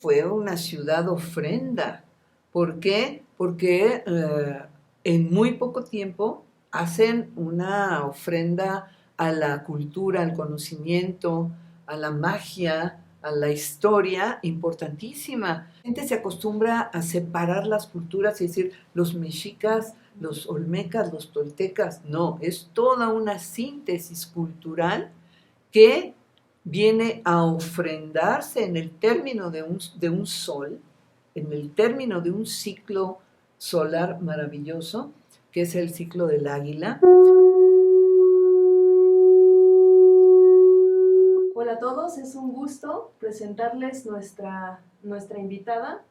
fue una ciudad ofrenda. ¿Por qué? Porque en muy poco tiempo hacen una ofrenda a la cultura, al conocimiento, a la magia, a la historia importantísima. La gente se acostumbra a separar las culturas y decir los mexicas, los olmecas, los toltecas. No, es toda una síntesis cultural que viene a ofrendarse en el término de un sol, en el término de un ciclo solar maravilloso, que es el ciclo del águila. Hola a todos, es un gusto presentarles nuestra invitada.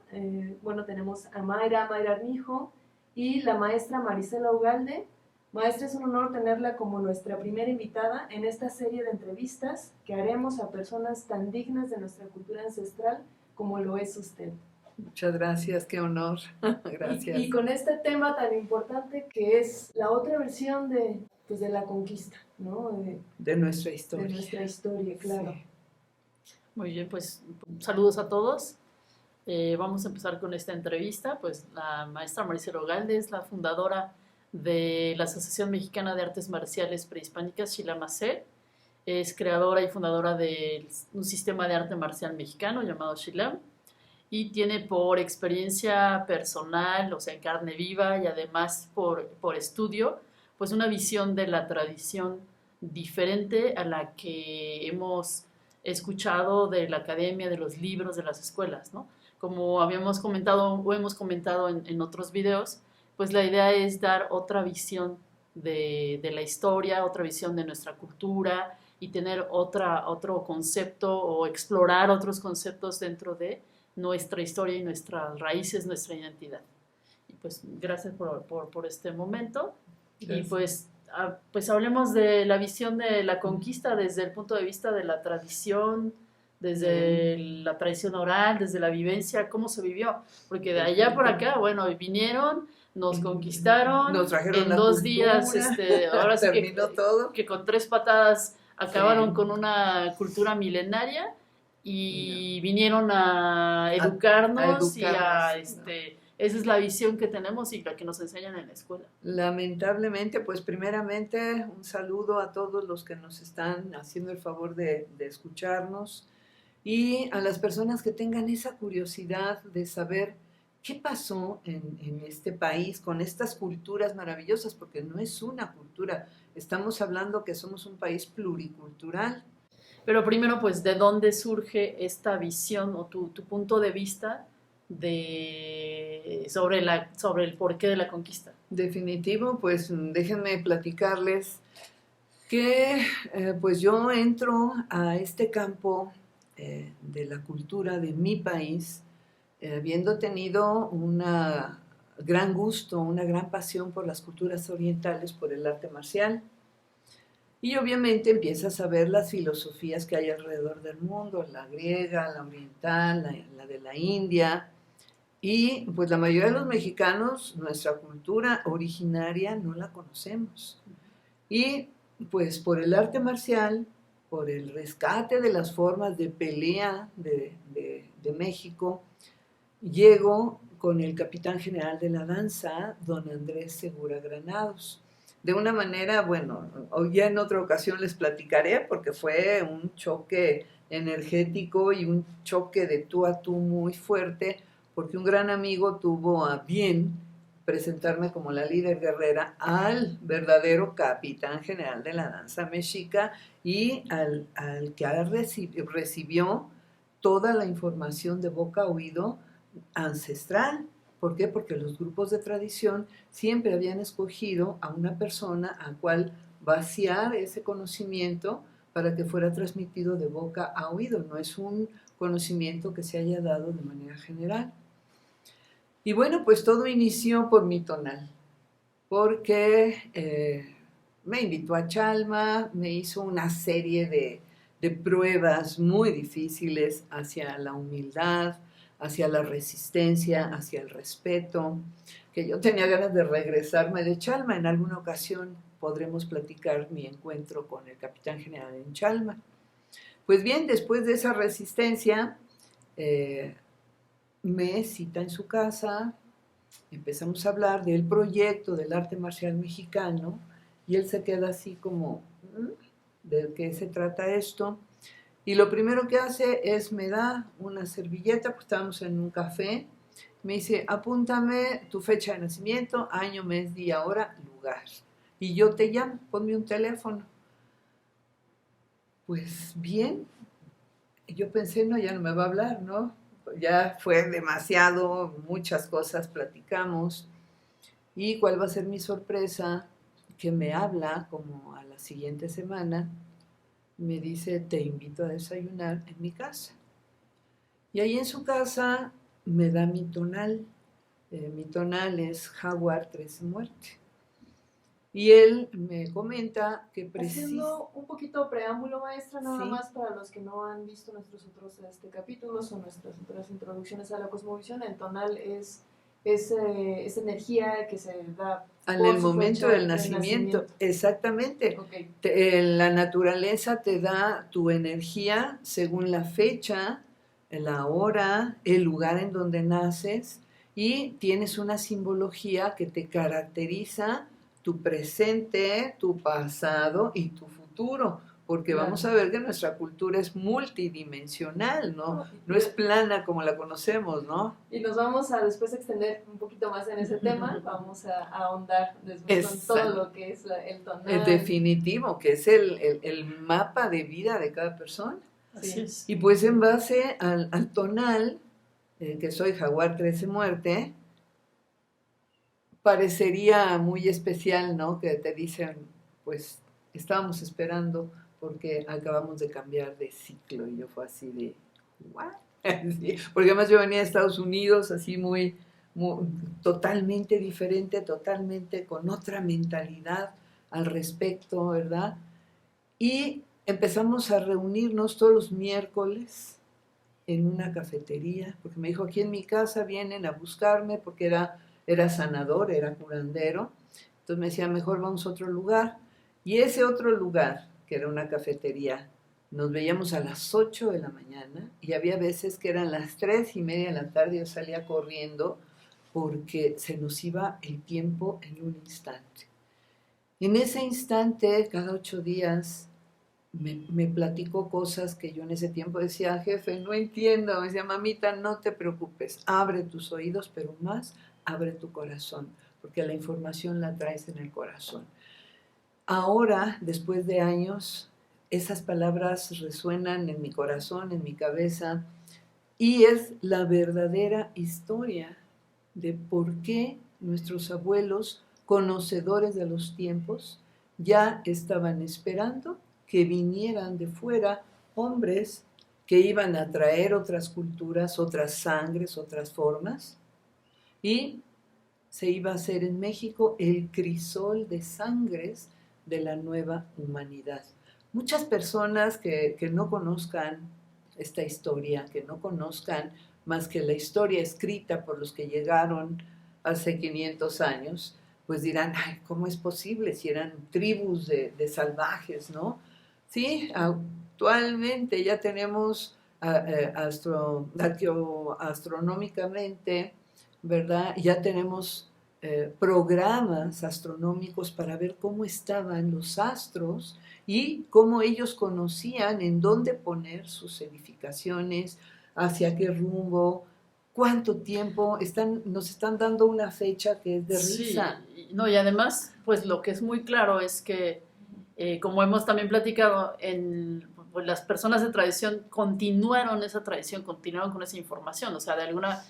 Bueno, tenemos a Mayra Armijo y la maestra Marisela Ugalde. Maestra, es un honor tenerla como nuestra primera invitada en esta serie de entrevistas que haremos a personas tan dignas de nuestra cultura ancestral como lo es usted. Muchas gracias, qué honor. Gracias. Y con este tema tan importante que es la otra versión de la conquista, ¿no? De nuestra historia. De nuestra historia, claro. Sí. Muy bien, pues saludos a todos. Vamos a empezar con esta entrevista. Pues la maestra Marisela Ugalde es la fundadora de la Asociación Mexicana de Artes Marciales Prehispánicas, Xilam-Acé. Es creadora y fundadora de un sistema de arte marcial mexicano llamado Xilam, y tiene por experiencia personal, o sea, en carne viva, y además por estudio, pues una visión de la tradición diferente a la que hemos escuchado de la academia, de los libros, de las escuelas, ¿no? Como habíamos comentado o hemos comentado en otros videos, pues la idea es dar otra visión de la historia, otra visión de nuestra cultura, y tener otro concepto o explorar otros conceptos dentro de nuestra historia y nuestras raíces, nuestra identidad. Y pues gracias por este momento. Gracias. Y pues hablemos de la visión de la conquista desde el punto de vista de la tradición, desde la tradición oral, desde la vivencia, cómo se vivió. Porque de allá por acá, bueno, vinieron, nos conquistaron, nos trajeron en la 2 cultura, días, ahora sí terminó todo. Que con 3 patadas acabaron con una cultura milenaria y vinieron a educarnos y esa es la visión que tenemos y la que nos enseñan en la escuela. Lamentablemente, pues primeramente un saludo a todos los que nos están haciendo el favor de escucharnos, y a las personas que tengan esa curiosidad de saber qué pasó en este país con estas culturas maravillosas, porque no es una cultura, estamos hablando que somos un país pluricultural. Pero primero, pues, ¿de dónde surge esta visión o tu punto de vista sobre el porqué de la conquista? Definitivo, pues déjenme platicarles que pues yo entro a este campo de la cultura de mi país, habiendo tenido un gran gusto, una gran pasión por las culturas orientales, por el arte marcial. Y obviamente empiezas a ver las filosofías que hay alrededor del mundo, la griega, la oriental, la de la India. Y pues la mayoría de los mexicanos, nuestra cultura originaria no la conocemos. Y pues por el arte marcial, por el rescate de las formas de pelea de México, llego con el capitán general de la danza, don Andrés Segura Granados. De una manera, bueno, ya en otra ocasión les platicaré, porque fue un choque energético y un choque de tú a tú muy fuerte, porque un gran amigo tuvo a bien presentarme como la líder guerrera al verdadero capitán general de la danza mexica y al que recibió toda la información de boca a oído ancestral. ¿Por qué? Porque los grupos de tradición siempre habían escogido a una persona a cual vaciar ese conocimiento para que fuera transmitido de boca a oído. No es un conocimiento que se haya dado de manera general. Y bueno, pues todo inició por mi tonal, porque me invitó a Chalma, me hizo una serie de pruebas muy difíciles hacia la humildad, hacia la resistencia, hacia el respeto, que yo tenía ganas de regresarme de Chalma. En alguna ocasión podremos platicar mi encuentro con el capitán general en Chalma. Pues bien, después de esa resistencia, me cita en su casa, empezamos a hablar del proyecto del arte marcial mexicano y él se queda así como, ¿de qué se trata esto? Y lo primero que hace es me da una servilleta, pues estábamos en un café, me dice, apúntame tu fecha de nacimiento, año, mes, día, hora, lugar. Y yo te llamo, ponme un teléfono. Pues bien, yo pensé, no, ya no me va a hablar, ¿no? Ya fue demasiado, muchas cosas platicamos. ¿Y cuál va a ser mi sorpresa? Que me habla como a la siguiente semana, me dice, te invito a desayunar en mi casa. Y ahí en su casa me da mi tonal. Mi tonal es Jaguar 13 Muerte. Y él me comenta que Haciendo un poquito preámbulo, maestra, nada Sí. más para los que no han visto nuestros otros capítulos o nuestras otras introducciones a la cosmovisión, el tonal es energía que se da en por el su momento fecha del nacimiento, exactamente. Okay. La naturaleza te da tu energía según la fecha, la hora, el lugar en donde naces y tienes una simbología que te caracteriza tu presente, tu pasado y tu futuro, porque Claro. vamos a ver que nuestra cultura es multidimensional, ¿no? No es plana como la conocemos, ¿no? Y nos vamos a después extender un poquito más en ese tema, vamos a ahondar después con todo lo que es el tonal. Es definitivo, que es el mapa de vida de cada persona. Así es. Y pues en base al tonal, que soy Jaguar 13 Muerte, parecería muy especial, ¿no? Que te dicen, pues estábamos esperando porque acabamos de cambiar de ciclo. Y yo fue así de, ¿what? Sí, porque además yo venía de Estados Unidos así muy totalmente diferente, totalmente con otra mentalidad al respecto, ¿verdad? Y empezamos a reunirnos todos los miércoles en una cafetería, porque me dijo, aquí en mi casa vienen a buscarme, porque era sanador, era curandero. Entonces me decía, mejor vamos a otro lugar. Y ese otro lugar, que era una cafetería, nos veíamos a las 8 de la mañana y había veces que eran las 3:30 de la tarde, yo salía corriendo porque se nos iba el tiempo en un instante. En ese instante, cada 8 días, me platicó cosas que yo en ese tiempo decía, jefe, no entiendo. Me decía, mamita, no te preocupes, abre tus oídos, pero más abre tu corazón, porque la información la traes en el corazón. Ahora, después de años, esas palabras resuenan en mi corazón, en mi cabeza, y es la verdadera historia de por qué nuestros abuelos, conocedores de los tiempos, ya estaban esperando que vinieran de fuera hombres que iban a traer otras culturas, otras sangres, otras formas, y se iba a hacer en México el crisol de sangres de la nueva humanidad. Muchas personas que no conozcan esta historia, que no conozcan más que la historia escrita por los que llegaron hace 500 años, pues dirán, ay, ¿cómo es posible si eran tribus de salvajes, ¿no? Sí, actualmente ya tenemos astronómicamente, ¿verdad? Ya tenemos programas astronómicos para ver cómo estaban los astros y cómo ellos conocían en dónde poner sus edificaciones, hacia qué rumbo, cuánto tiempo, nos están dando una fecha que es de risa. Sí, no, y además, pues lo que es muy claro es que, como hemos también platicado, pues, las personas de tradición continuaron esa tradición, continuaron con esa información, o sea, de alguna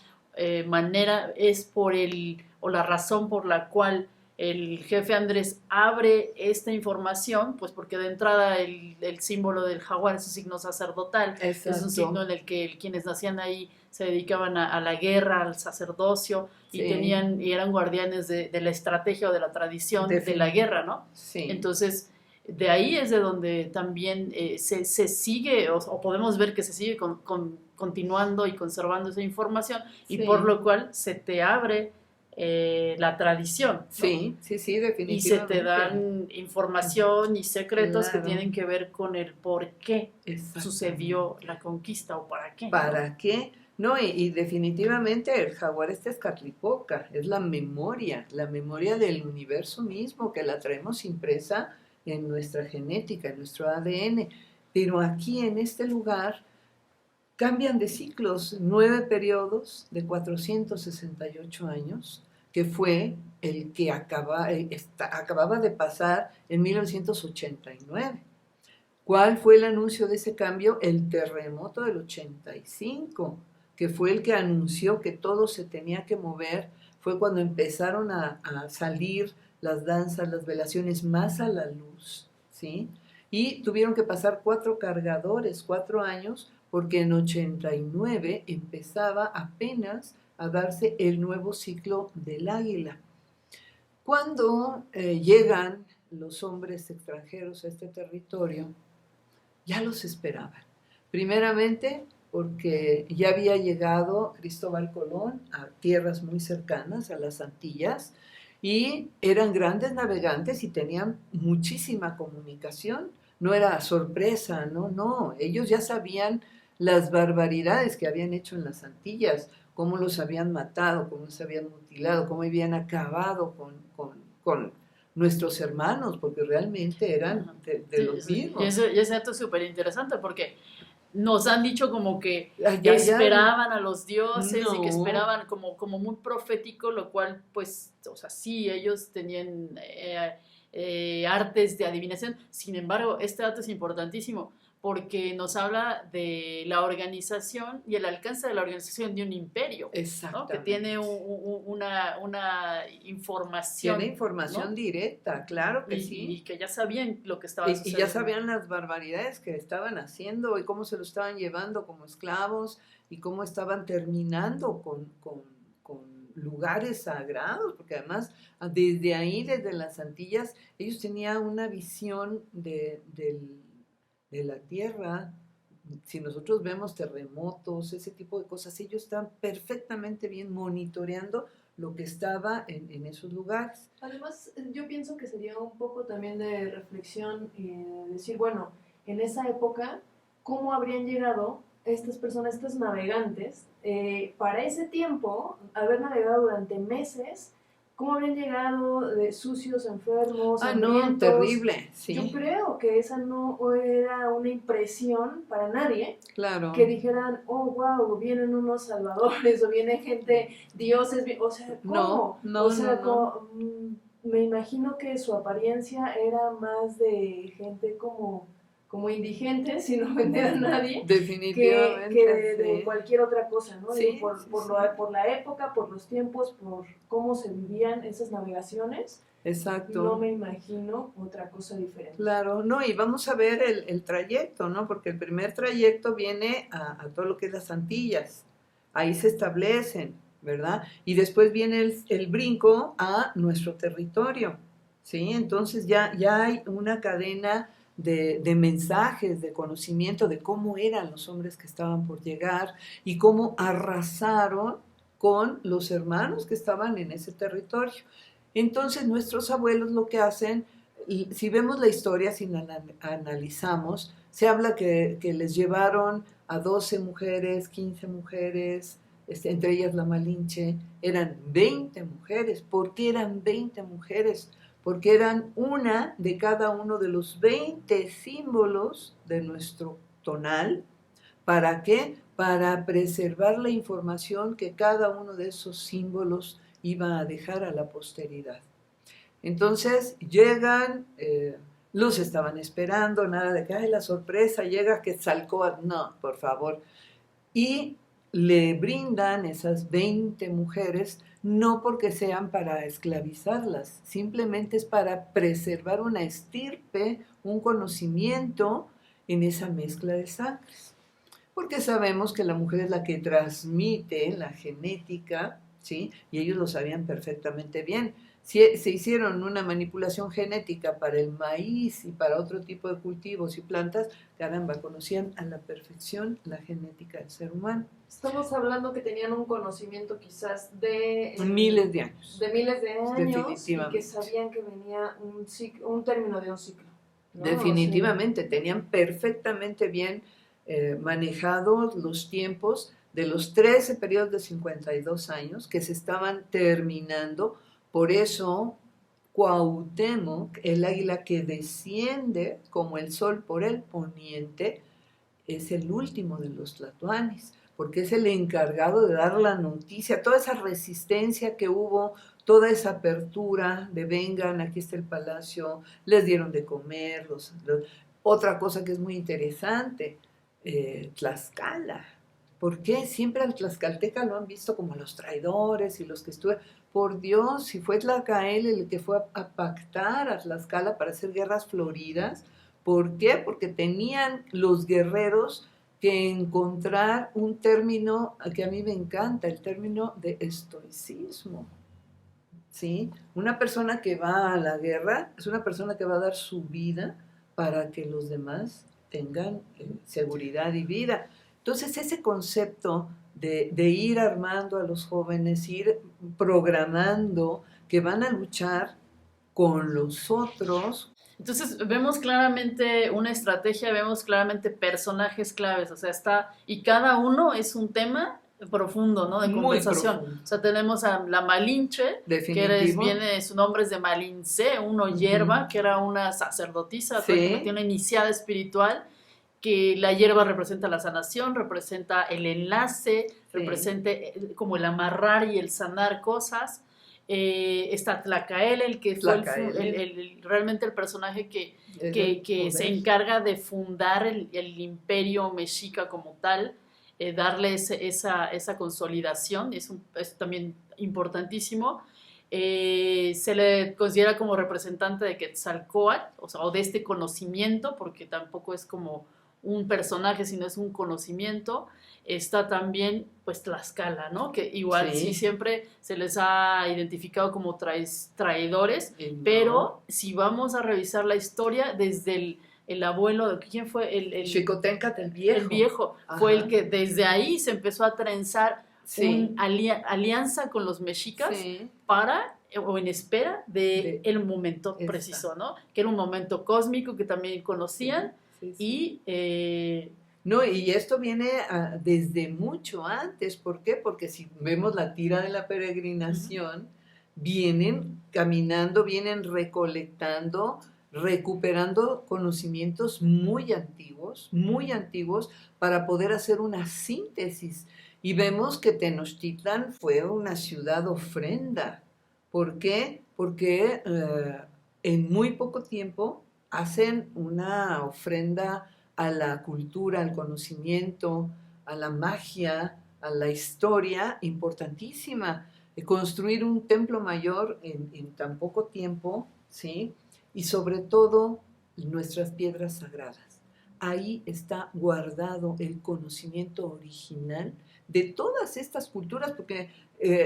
manera es o la razón por la cual el jefe Andrés abre esta información, pues porque de entrada el símbolo del jaguar es un signo sacerdotal. Exacto. Es un signo en el que quienes nacían ahí se dedicaban a la guerra, al sacerdocio, sí. y eran guardianes de la estrategia o de la tradición de la guerra, ¿no? Sí. Entonces, de ahí es de donde también se sigue, o podemos ver que se sigue continuando y conservando esa información, sí. Y por lo cual se te abre la tradición, ¿no? Sí, definitivamente. Y se te dan información y secretos, claro, que tienen que ver con el por qué sucedió la conquista o para qué. ¿Para qué? No, y definitivamente el jaguar es Tezcatlipoca, es la memoria del universo mismo, que la traemos impresa en nuestra genética, en nuestro ADN. Pero aquí en este lugar cambian de ciclos, 9 periodos de 468 años, que fue el que acababa de pasar en 1989. ¿Cuál fue el anuncio de ese cambio? El terremoto del 85, que fue el que anunció que todo se tenía que mover. Fue cuando empezaron a salir las danzas, las velaciones más a la luz, ¿sí? Y tuvieron que pasar 4 cargadores, 4 años, porque en 89 empezaba apenas a darse el nuevo ciclo del águila. Cuando llegan los hombres extranjeros a este territorio, ya los esperaban. Primeramente, porque ya había llegado Cristóbal Colón a tierras muy cercanas, a las Antillas, y eran grandes navegantes y tenían muchísima comunicación. No era sorpresa, no, ellos ya sabían las barbaridades que habían hecho en las Antillas, cómo los habían matado, cómo se habían mutilado, cómo habían acabado con nuestros hermanos, porque realmente eran de los mismos. Y ese dato es súper interesante porque nos han dicho como que Ya, esperaban a los dioses y que No. esperaban como muy profético, lo cual pues, o sea, sí, ellos tenían artes de adivinación. Sin embargo, este dato es importantísimo porque nos habla de la organización y el alcance de la organización de un imperio, ¿no? Que Exactamente. tiene una información. Tiene información, ¿no?, directa, claro que sí. Y que ya sabían lo que estaba sucediendo. Y ya sabían las barbaridades que estaban haciendo y cómo se lo estaban llevando como esclavos y cómo estaban terminando con lugares sagrados, porque además desde ahí, desde las Antillas, ellos tenían una visión de la tierra. Si nosotros vemos terremotos, ese tipo de cosas, ellos están perfectamente bien monitoreando lo que estaba en esos lugares. Además, yo pienso que sería un poco también de reflexión decir, bueno, en esa época, ¿cómo habrían llegado estas personas, estos navegantes, para ese tiempo, haber navegado durante meses? ¿Cómo habrían llegado sucios, enfermos, hambrientos? No, terrible, sí. Yo creo que esa no era una impresión para nadie. Claro. Que dijeran, oh, wow, vienen unos salvadores, o viene gente, dioses, o sea, ¿cómo? No. O sea, me imagino que su apariencia era más de gente como indigente, sin ofender a nadie, definitivamente, que de cualquier otra cosa, ¿no? Sí, Digo, por la época, por los tiempos, por cómo se vivían esas navegaciones. Exacto. No me imagino otra cosa diferente. Claro, no, y vamos a ver el trayecto, ¿no? Porque el primer trayecto viene a todo lo que es las Antillas. Ahí se establecen, ¿verdad? Y después viene el brinco a nuestro territorio, ¿sí? Entonces ya hay una cadena de mensajes, de conocimiento de cómo eran los hombres que estaban por llegar y cómo arrasaron con los hermanos que estaban en ese territorio. Entonces nuestros abuelos lo que hacen, si vemos la historia, si la analizamos, se habla que les llevaron a 12 mujeres, 15 mujeres, entre ellas la Malinche, eran 20 mujeres. ¿Por qué eran 20 mujeres? Porque eran una de cada uno de los 20 símbolos de nuestro tonal. ¿Para qué? Para preservar la información que cada uno de esos símbolos iba a dejar a la posteridad. Entonces llegan, los estaban esperando, nada de que, ay, la sorpresa, llega Quetzalcóatl, no, por favor. Y le brindan esas 20 mujeres, no porque sean para esclavizarlas, simplemente es para preservar una estirpe, un conocimiento en esa mezcla de sangres. Porque sabemos que la mujer es la que transmite la genética, ¿sí? Y ellos lo sabían perfectamente bien. Se hicieron una manipulación genética para el maíz y para otro tipo de cultivos y plantas, caramba, conocían a la perfección la genética del ser humano. Estamos hablando que tenían un conocimiento quizás de... miles de años. De miles de años. Definitivamente. Y que sabían que venía un término de un ciclo, ¿no? Definitivamente, tenían perfectamente bien manejados los tiempos de los 13 periodos de 52 años que se estaban terminando. Por eso Cuauhtémoc, el águila que desciende como el sol por el poniente, es el último de los tlatoanis, porque es el encargado de dar la noticia, toda esa resistencia que hubo, toda esa apertura de vengan, aquí está el palacio, les dieron de comer. Otra cosa que es muy interesante, Tlaxcala. ¿Por qué siempre al tlaxcalteca lo han visto como los traidores y los que estuvieron? Por Dios, si fue Tlacael el que fue a pactar a Tlaxcala para hacer guerras floridas, ¿por qué? Porque tenían los guerreros que encontrar un término que a mí me encanta, el término de estoicismo. ¿Sí? Una persona que va a la guerra es una persona que va a dar su vida para que los demás tengan seguridad y vida. Entonces, ese concepto de ir armando a los jóvenes, ir programando que van a luchar con los otros. Entonces vemos claramente una estrategia, vemos claramente personajes claves, o sea, y cada uno es un tema profundo, ¿no? De conversación. O sea, tenemos a la Malinche, que su nombre es de Malinche, hierba, que era una sacerdotisa, que tiene una iniciada espiritual, que la hierba representa la sanación, representa el enlace, representa como el amarrar y el sanar cosas. Está Tlacael, el que fue realmente el personaje que se encarga de fundar el imperio mexica como tal, darle esa consolidación, es también importantísimo. Se le considera como representante de Quetzalcóatl, o de este conocimiento, porque tampoco es como un personaje, sino es un conocimiento. Está también, pues, Tlaxcala, ¿no? Que igual sí siempre se les ha identificado como traidores, pero si vamos a revisar la historia desde el abuelo, ¿quién fue? El Xicoténcatl, el viejo. El viejo. Ajá. Fue el que desde ahí se empezó a trenzar una alianza con los mexicas o en espera el momento preciso, ¿no? Que era un momento cósmico que también conocían. Y esto viene desde mucho antes. ¿Por qué? Porque si vemos la tira de la peregrinación, vienen caminando, vienen recolectando, recuperando conocimientos muy antiguos, para poder hacer una síntesis. Y vemos que Tenochtitlan fue una ciudad ofrenda. ¿Por qué? Porque en muy poco tiempo hacen una ofrenda a la cultura, al conocimiento, a la magia, a la historia, importantísima. Construir un templo mayor en tan poco tiempo, ¿sí? Y sobre todo nuestras piedras sagradas. Ahí está guardado el conocimiento original de todas estas culturas, porque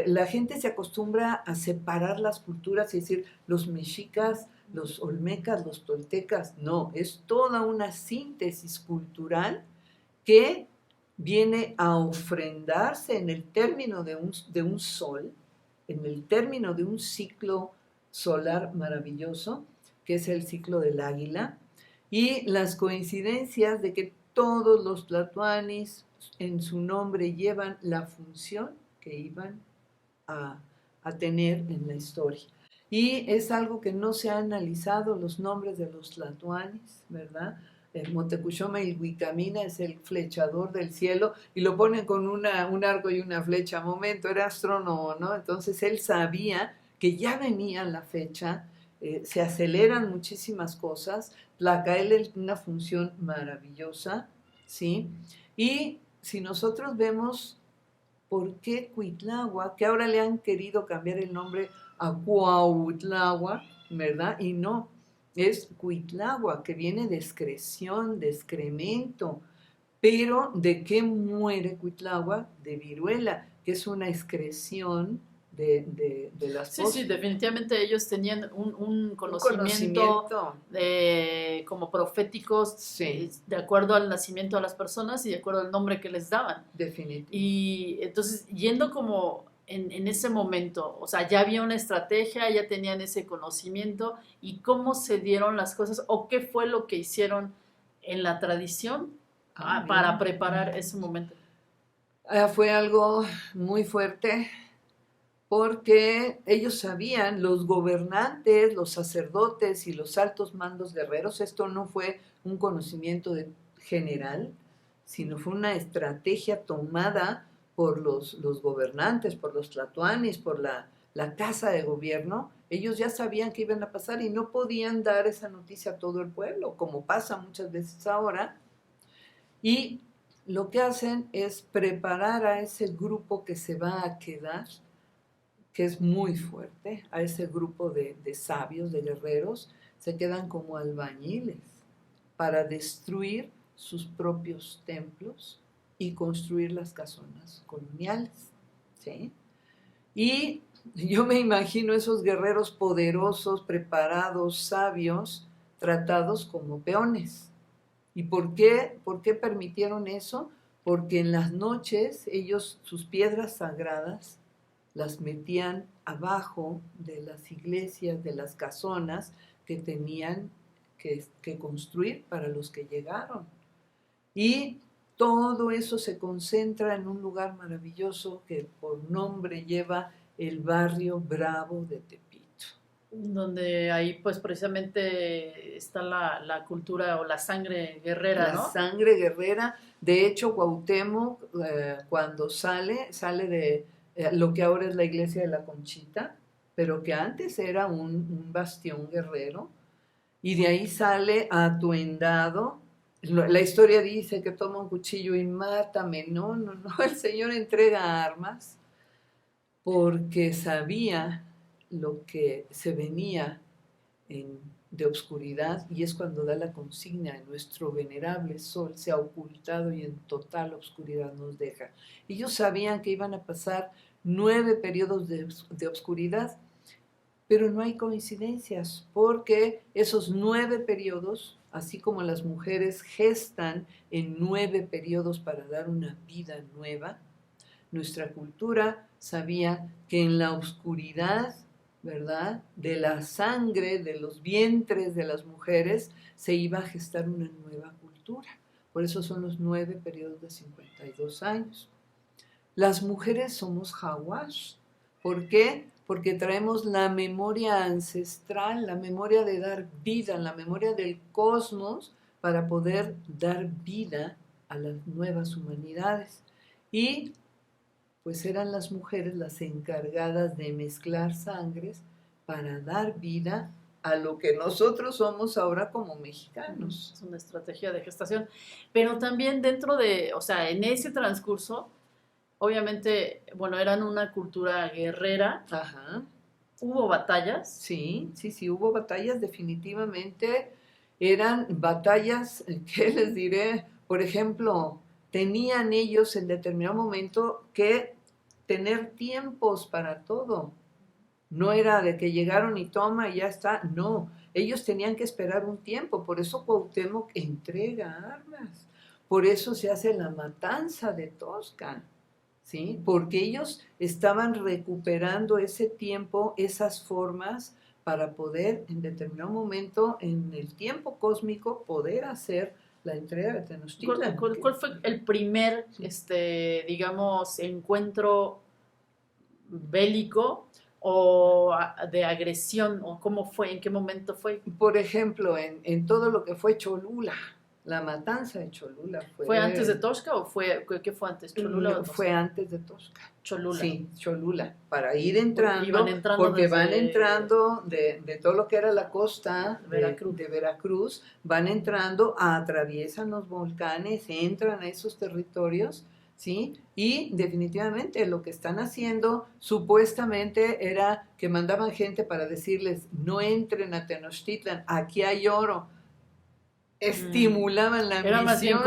la gente se acostumbra a separar las culturas y decir los mexicas, los olmecas, los toltecas. No, es toda una síntesis cultural que viene a ofrendarse en el término de un sol, en el término de un ciclo solar maravilloso, que es el ciclo del águila, y las coincidencias de que todos los tlatoanis en su nombre llevan la función que iban a tener en la historia. Y es algo que no se ha analizado, los nombres de los tlatoanis, ¿verdad? Motecuzoma Ilhuicamina es el flechador del cielo, y lo ponen con un arco y una flecha. Momento, era astrónomo, ¿no? Entonces él sabía que ya venía la fecha, se aceleran muchísimas cosas. Tlacael es una función maravillosa, ¿sí? Y si nosotros vemos por qué Cuitláhuac, que ahora le han querido cambiar el nombre a Cuautláhuac, ¿verdad? Y no, es Cuitláhuac, que viene de excreción, de excremento. Pero ¿de qué muere Cuitláhuac? De viruela, que es una excreción de las cosas. Sí, definitivamente ellos tenían un conocimiento como proféticos, de acuerdo al nacimiento de las personas y de acuerdo al nombre que les daban. Definitivamente. Y entonces, yendo como en ese momento, o sea, ya había una estrategia, ya tenían ese conocimiento, y cómo se dieron las cosas, o qué fue lo que hicieron en la tradición para preparar ese momento. Fue algo muy fuerte porque ellos sabían, los gobernantes, los sacerdotes y los altos mandos guerreros, esto no fue un conocimiento general, sino fue una estrategia tomada por los gobernantes, por los tlatoanis, por la casa de gobierno. Ellos ya sabían que iban a pasar y no podían dar esa noticia a todo el pueblo, como pasa muchas veces ahora. Y lo que hacen es preparar a ese grupo que se va a quedar, que es muy fuerte, a ese grupo de sabios, de guerreros, se quedan como albañiles para destruir sus propios templos y construir las casonas coloniales, ¿sí? Y yo me imagino esos guerreros poderosos, preparados, sabios, tratados como peones. ¿Y por qué permitieron eso? Porque en las noches ellos, sus piedras sagradas, las metían abajo de las iglesias, de las casonas que tenían que construir para los que llegaron. Y todo eso se concentra en un lugar maravilloso que por nombre lleva el barrio Bravo de Tepito. Donde ahí pues precisamente está la cultura o la sangre guerrera, La ¿no? sangre guerrera. De hecho, Cuauhtémoc, cuando sale de lo que ahora es la iglesia de la Conchita, pero que antes era un bastión guerrero, y de ahí sale atuendado. La historia dice que toma un cuchillo y mátame. No, no, no, el Señor entrega armas porque sabía lo que se venía de obscuridad, y es cuando da la consigna: nuestro venerable sol se ha ocultado y en total obscuridad nos deja. Ellos sabían que iban a pasar 9 periodos de obscuridad, pero no hay coincidencias, porque esos 9 periodos, así como las mujeres gestan en 9 periodos para dar una vida nueva, nuestra cultura sabía que en la oscuridad, ¿verdad?, de la sangre, de los vientres de las mujeres, se iba a gestar una nueva cultura. Por eso son los 9 periodos de 52 años. Las mujeres somos jaguars. ¿Por qué? Porque traemos la memoria ancestral, la memoria de dar vida, la memoria del cosmos para poder dar vida a las nuevas humanidades. Y pues eran las mujeres las encargadas de mezclar sangres para dar vida a lo que nosotros somos ahora como mexicanos. Es una estrategia de gestación. Pero también dentro de, o sea, en ese transcurso, obviamente, bueno, eran una cultura guerrera. Ajá. ¿Hubo batallas? Sí, hubo batallas definitivamente. Eran batallas, ¿qué les diré? Por ejemplo, tenían ellos en determinado momento que tener tiempos para todo. No era de que llegaron y toma y ya está. No, ellos tenían que esperar un tiempo. Por eso Cuauhtémoc entrega armas. Por eso se hace la matanza de Tosca, ¿sí? Porque ellos estaban recuperando ese tiempo, esas formas, para poder en determinado momento, en el tiempo cósmico, poder hacer la entrega de Tenochtitlan. ¿Cuál fue el primer, digamos, encuentro bélico o de agresión, o cómo fue, en qué momento fue? Por ejemplo, en todo lo que fue Cholula, la matanza de Cholula fue... ¿Fue antes de Tosca o qué fue antes? ¿Cholula o fue antes de Tosca. Cholula. Sí, Cholula, para ir entrando, porque desde... van entrando de todo lo que era la costa de Veracruz, van entrando, atraviesan los volcanes, entran a esos territorios, ¿sí? Y definitivamente lo que están haciendo supuestamente era que mandaban gente para decirles: no entren a Tenochtitlan, aquí hay oro. Estimulaban la era misión. Más bien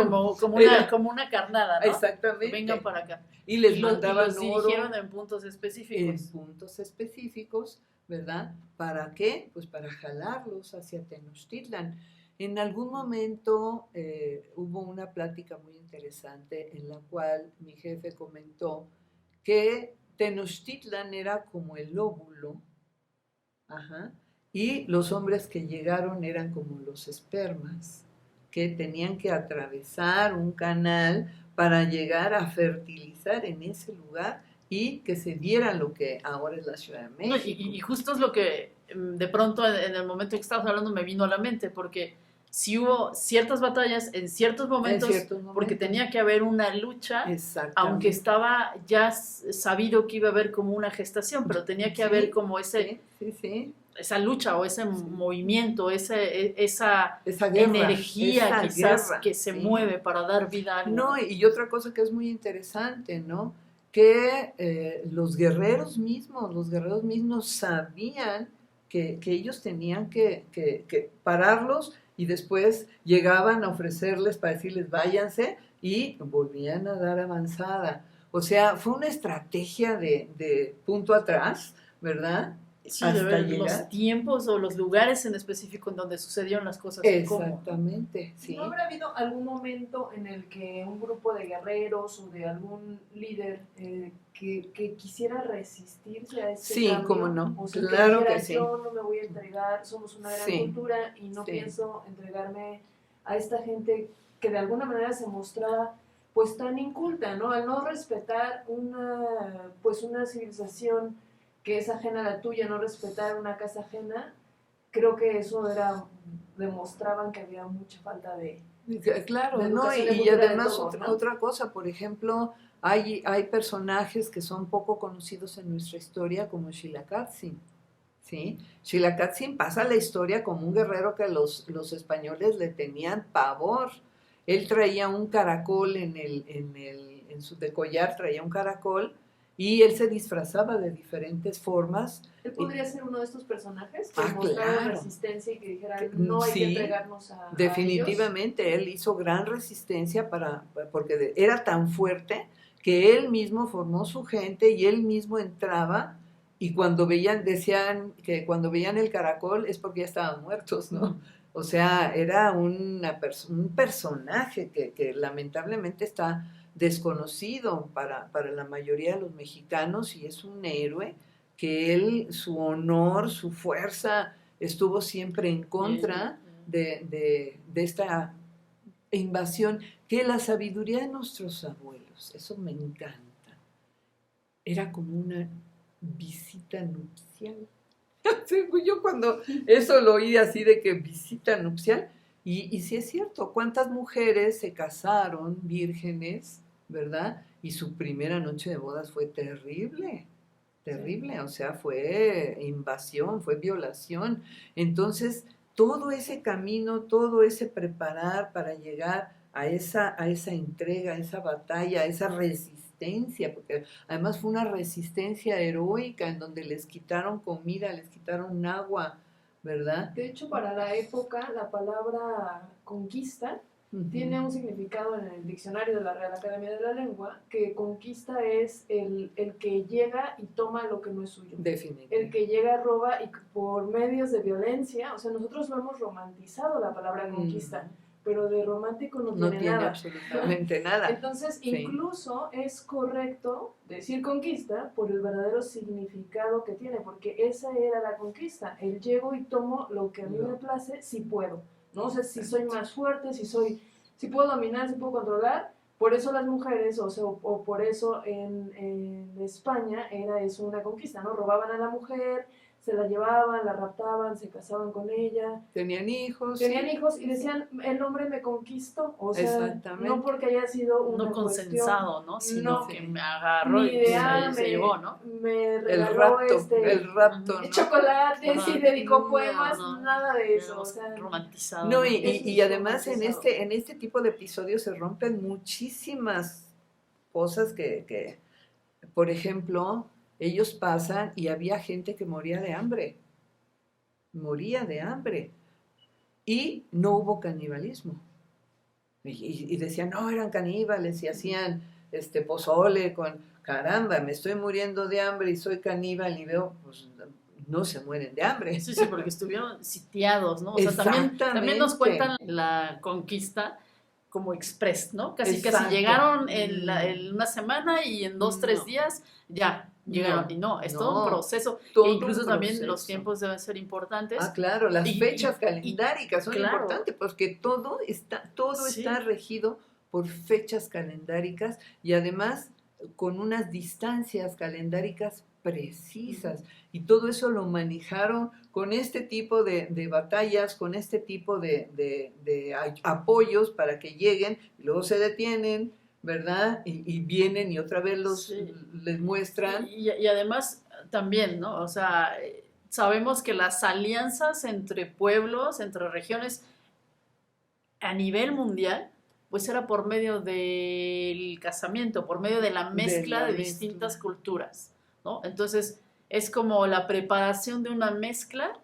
como una carnada, ¿no? Exactamente. Vengan para acá. Y les mandaban los dirigieron en puntos específicos. En puntos específicos, ¿verdad? ¿Para qué? Pues para jalarlos hacia Tenochtitlan. En algún momento hubo una plática muy interesante en la cual mi jefe comentó que Tenochtitlan era como el óvulo, ajá, y los hombres que llegaron eran como los espermas, que tenían que atravesar un canal para llegar a fertilizar en ese lugar y que se diera lo que ahora es la Ciudad de No, México. y justo es lo que de pronto en el momento en que estabas hablando me vino a la mente, porque sí hubo ciertas batallas en ciertos momentos, porque tenía que haber una lucha, aunque estaba ya sabido que iba a haber como una gestación, pero tenía que haber como esa lucha o ese movimiento, esa guerra, energía quizás que se mueve para dar vida a algo. No, y otra cosa que es muy interesante, ¿no? Que los guerreros mismos sabían que ellos tenían que pararlos y después llegaban a ofrecerles para decirles váyanse y volvían a dar avanzada. O sea, fue una estrategia de punto atrás, ¿verdad? Sí, de ver los tiempos o los lugares en específico en donde sucedieron las cosas. Exactamente, sí. ¿No habrá habido algún momento en el que un grupo de guerreros o de algún líder que quisiera resistirse a este cambio? Sí, cómo no, o sea, claro que que sí. Yo no me voy a entregar, somos una gran cultura y no pienso entregarme a esta gente que de alguna manera se mostraba pues tan inculta, ¿no? Al no respetar una civilización que es ajena a la tuya, no respetar una casa ajena, creo que eso demostraban que había mucha falta de claro, de ¿no? Y además otra cosa, por ejemplo, hay personajes que son poco conocidos en nuestra historia, como Xilacatzin, ¿sí? Xilacatzin pasa la historia como un guerrero que los españoles le tenían pavor. Él traía un caracol en su decollar, traía un caracol, y él se disfrazaba de diferentes formas. ¿Él podría ser uno de estos personajes que mostrara resistencia y que dijera no hay que entregarnos a definitivamente, ellos? Él hizo gran resistencia porque era tan fuerte que él mismo formó su gente y él mismo entraba, y decían que cuando veían el caracol es porque ya estaban muertos, ¿no? O sea, era un personaje que lamentablemente está desconocido para la mayoría de los mexicanos, y es un héroe que su honor, su fuerza estuvo siempre en contra de esta invasión, que la sabiduría de nuestros abuelos, eso me encanta, era como una visita nupcial. Yo cuando eso lo oí así de que visita nupcial, y sí es cierto, ¿cuántas mujeres se casaron vírgenes, verdad? Y su primera noche de bodas fue terrible, o sea, fue invasión, fue violación. Entonces, todo ese camino, todo ese preparar para llegar a esa entrega, a esa batalla, a esa resistencia, porque además fue una resistencia heroica en donde les quitaron comida, les quitaron agua, ¿verdad? De hecho, para la época, la palabra conquista tiene un significado en el diccionario de la Real Academia de la Lengua, que conquista es el que llega y toma lo que no es suyo. Definitivamente. El que llega, roba y por medios de violencia, o sea, nosotros lo hemos romantizado la palabra conquista, pero de romántico no tiene nada. Absolutamente nada. Entonces, incluso es correcto decir conquista por el verdadero significado que tiene, porque esa era la conquista, el llego y tomo lo que a mí me place si puedo, ¿no? O sea, si soy más fuerte, si puedo dominar, si puedo controlar. Por eso las mujeres, o por eso en España era eso una conquista, ¿no? Robaban a la mujer, se la llevaban, la raptaban, se casaban con ella. Tenían hijos Y decían, el hombre me conquistó. O sea, no porque haya sido una consensado, ¿no? Sino que me agarró y se llevó, ¿no? Me regaló el rapto, ¿no? Chocolate, y dedicó poemas, nada de eso. O sea, romantizado. No, y además en este tipo de episodios se rompen muchísimas cosas que por ejemplo, ellos pasan y había gente que moría de hambre, y no hubo canibalismo. Y decían, no, eran caníbales, y hacían pozole con, caramba, me estoy muriendo de hambre y soy caníbal, y veo, pues no se mueren de hambre. Sí, porque estuvieron sitiados, ¿no? O sea, también nos cuentan la conquista como express, ¿no? Casi llegaron en una semana y en 2-3 días ya llegaron. Y no, es todo un proceso. E incluso también los tiempos deben ser importantes. Ah, claro, las fechas calendáricas son importantes, porque todo está regido por fechas calendáricas y además con unas distancias calendáricas precisas. Y todo eso lo manejaron con este tipo de batallas, con este tipo de apoyos para que lleguen, y luego se detienen, ¿verdad? Y vienen y otra vez les muestran. Y además también, ¿no? O sea, sabemos que las alianzas entre pueblos, entre regiones, a nivel mundial, pues era por medio del casamiento, por medio de la mezcla de distintas culturas, ¿no? Entonces, es como la preparación de una mezcla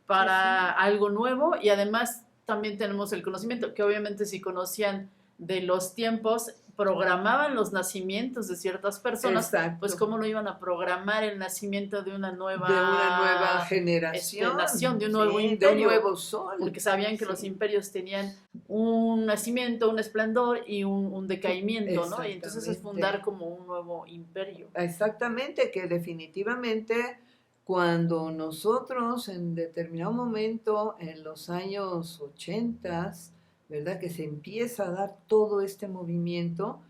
para algo nuevo, y además también tenemos el conocimiento, que obviamente si conocían de los tiempos, programaban los nacimientos de ciertas personas, pues cómo no iban a programar el nacimiento de una nueva generación, nación, de un nuevo imperio, de un nuevo sol, porque sabían que los imperios tenían un nacimiento, un esplendor y un decaimiento, ¿no? Y entonces es fundar como un nuevo imperio. Exactamente, que definitivamente cuando nosotros en determinado momento, en los años 80, ¿verdad? Que se empieza a dar todo este movimiento,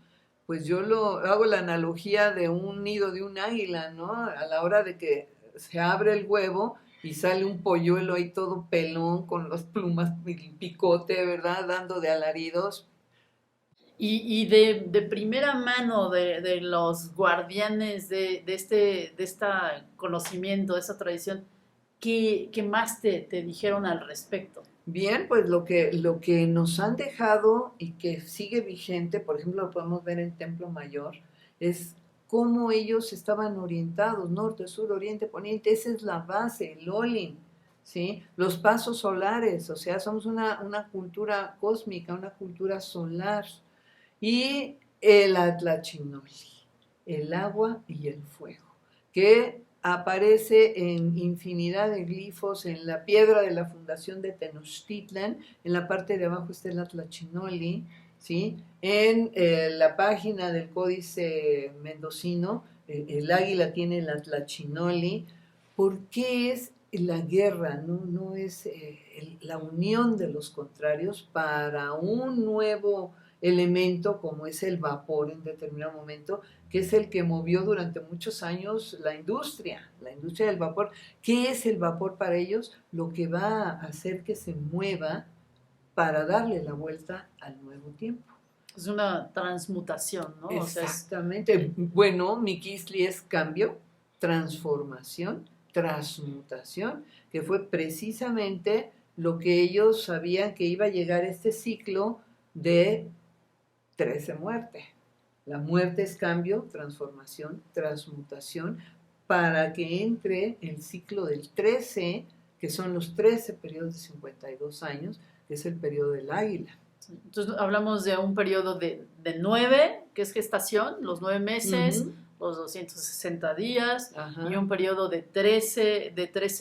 pues yo hago la analogía de un nido de un águila, ¿no? A la hora de que se abre el huevo y sale un polluelo ahí todo pelón con las plumas y picote, ¿verdad? Dando de alaridos. Y de primera mano de los guardianes de este conocimiento, de esta tradición, ¿qué más te dijeron al respecto? Bien, pues lo que nos han dejado y que sigue vigente, por ejemplo, lo podemos ver en Templo Mayor, es cómo ellos estaban orientados, norte, sur, oriente, poniente. Esa es la base, el Olin, ¿sí? Los pasos solares, o sea, somos una cultura cósmica, una cultura solar. Y el Atlachinoli, el agua y el fuego, que aparece en infinidad de glifos en la piedra de la fundación de Tenochtitlan. En la parte de abajo está el Atlachinoli, ¿sí? En la página del Códice Mendocino, el águila tiene el Atlachinoli. ¿Por qué es la guerra? No es la unión de los contrarios para un nuevo elemento como es el vapor en determinado momento, que es el que movió durante muchos años la industria del vapor. ¿Qué es el vapor para ellos? Lo que va a hacer que se mueva para darle la vuelta al nuevo tiempo. Es una transmutación, ¿no? Exactamente. O sea, bueno, Miquisli es cambio, transformación, transmutación, que fue precisamente lo que ellos sabían que iba a llegar este ciclo de 13 muerte. La muerte es cambio, transformación, transmutación, para que entre el ciclo del 13, que son los 13 periodos de 52 años, que es el periodo del águila. Entonces hablamos de un periodo de 9, que es gestación, los 9 meses, los 260 días, y un periodo de 13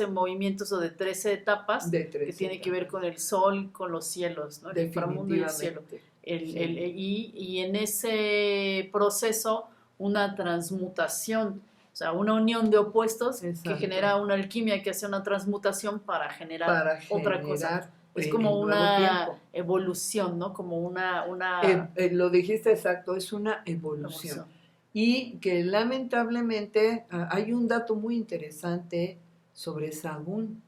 movimientos o de 13 etapas, que tiene que ver con el sol, con los cielos, ¿no? El inframundo y el cielo. Y en ese proceso una transmutación, o sea, una unión de opuestos. Exacto. Que genera una alquimia que hace una transmutación para generar otra cosa. Es como una evolución, ¿no? Como una... lo dijiste exacto, es una evolución. Y que lamentablemente hay un dato muy interesante sobre Sagún.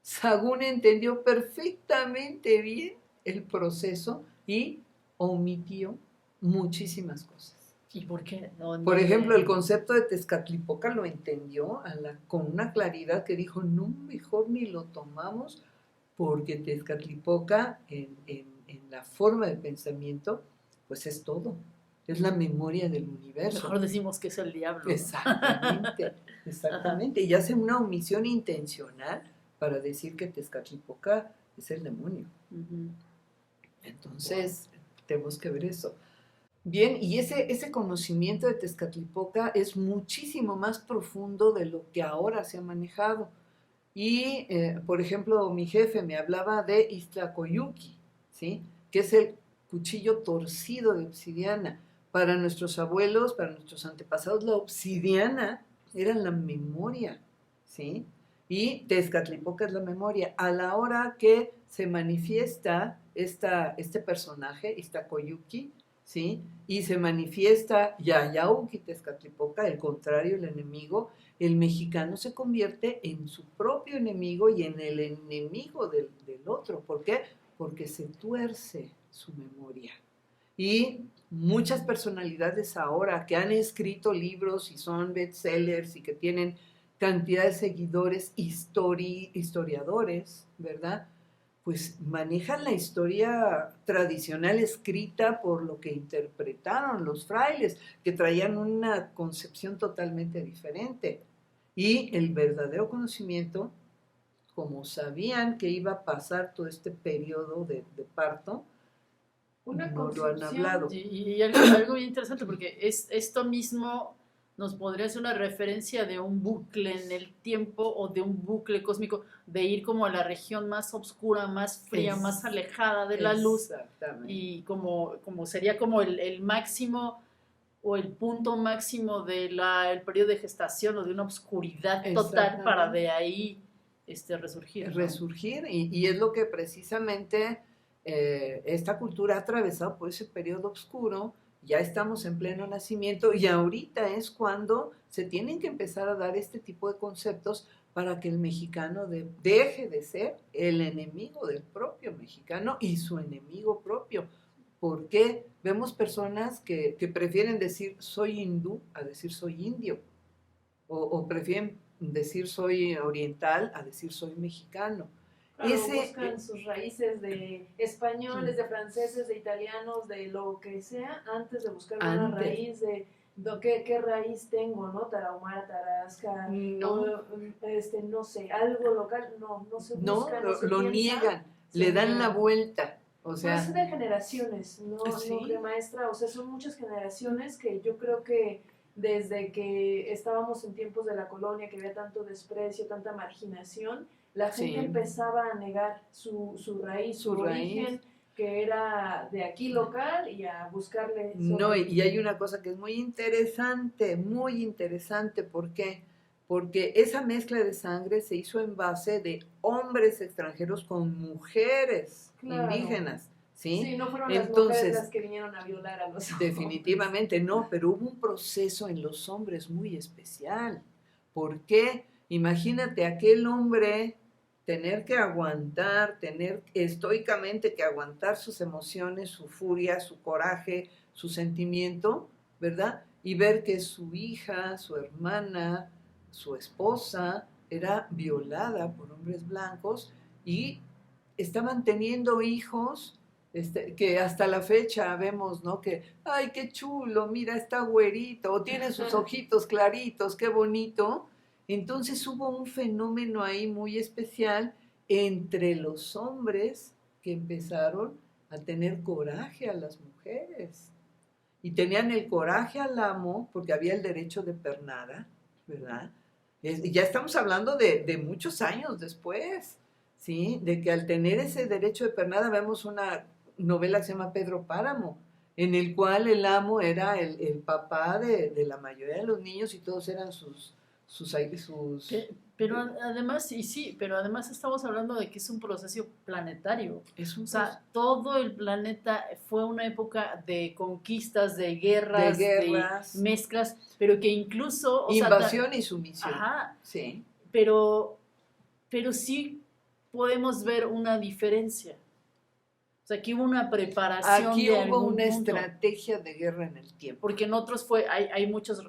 Sagún entendió perfectamente bien el proceso y omitió muchísimas cosas. ¿Y por qué? Por ejemplo, el concepto de Tezcatlipoca lo entendió con una claridad que dijo, no, mejor ni lo tomamos, porque Tezcatlipoca en la forma de pensamiento, pues es todo. Es la memoria del universo. Mejor decimos que es el diablo. Exactamente, exactamente. Y hace una omisión intencional para decir que Tezcatlipoca es el demonio. Entonces, tenemos que ver eso. Bien, y ese conocimiento de Tezcatlipoca es muchísimo más profundo de lo que ahora se ha manejado. Y, por ejemplo, mi jefe me hablaba de Iztlacoyuqui, ¿sí? Que es el cuchillo torcido de obsidiana. Para nuestros abuelos, para nuestros antepasados, la obsidiana era la memoria, ¿sí? Y Tezcatlipoca es la memoria. A la hora que se manifiesta este personaje, Iztacoyuqui, ¿sí? Y se manifiesta Yayauqui Tezcatlipoca, el contrario, el enemigo, el mexicano se convierte en su propio enemigo y en el enemigo del otro. ¿Por qué? Porque se tuerce su memoria. Y muchas personalidades ahora que han escrito libros y son bestsellers y que tienen cantidad de seguidores historiadores, ¿verdad? Pues manejan la historia tradicional escrita por lo que interpretaron los frailes, que traían una concepción totalmente diferente. Y el verdadero conocimiento, como sabían que iba a pasar todo este periodo de parto, no lo han hablado. Y algo bien interesante, porque esto mismo nos podría ser una referencia de un bucle en el tiempo o de un bucle cósmico, de ir como a la región más oscura, más fría, más alejada de la luz. Y como sería como el máximo o el punto máximo del periodo de gestación o de una oscuridad total para de ahí resurgir. ¿No? Resurgir, y es lo que precisamente esta cultura ha atravesado por ese periodo oscuro. Ya estamos en pleno nacimiento y ahorita es cuando se tienen que empezar a dar este tipo de conceptos para que el mexicano deje de ser el enemigo del propio mexicano y su enemigo propio. Porque vemos personas que prefieren decir soy hindú a decir soy indio, o prefieren decir soy oriental a decir soy mexicano. Claro, buscan sus raíces de españoles, de franceses, de italianos, de lo que sea, antes de buscar una raíz de qué raíz tengo, ¿no? Tarahumara, Tarasca, no sé, algo local, no se busca, no se lo piensa, niegan, le dan la vuelta. O sea, es de generaciones, no que maestra, o sea, son muchas generaciones que yo creo que desde que estábamos en tiempos de la colonia, que había tanto desprecio, tanta marginación, la gente empezaba a negar su raíz, su origen, que era de aquí local, y a buscarle... No, y hay una cosa que es muy interesante, ¿por qué? Porque esa mezcla de sangre se hizo en base de hombres extranjeros con mujeres indígenas. Sí, no fueron las mujeres las que vinieron a violar a los hombres. Definitivamente no, pero hubo un proceso en los hombres muy especial. ¿Por qué? Imagínate aquel hombre tener que aguantar, tener estoicamente que aguantar sus emociones, su furia, su coraje, su sentimiento, ¿verdad? Y ver que su hija, su hermana, su esposa era violada por hombres blancos y estaban teniendo hijos que hasta la fecha vemos, ¿no? Que, ay, qué chulo, mira, está güerito, o tiene sus ojitos claritos, qué bonito. Entonces hubo un fenómeno ahí muy especial entre los hombres que empezaron a tener coraje a las mujeres. Y tenían el coraje al amo porque había el derecho de pernada, ¿verdad? Ya estamos hablando de muchos años después, ¿sí? De que al tener ese derecho de pernada vemos una novela que se llama Pedro Páramo, en el cual el amo era el papá de la mayoría de los niños y todos eran sus pero además, pero además estamos hablando de que es un proceso planetario. Todo el planeta fue una época de conquistas, de guerras, de mezclas, pero que incluso... invasión y sumisión. Ajá. Sí. Pero sí podemos ver una diferencia. O sea, aquí hubo una preparación. Aquí hubo una estrategia de guerra en el tiempo. Porque en otros hay muchos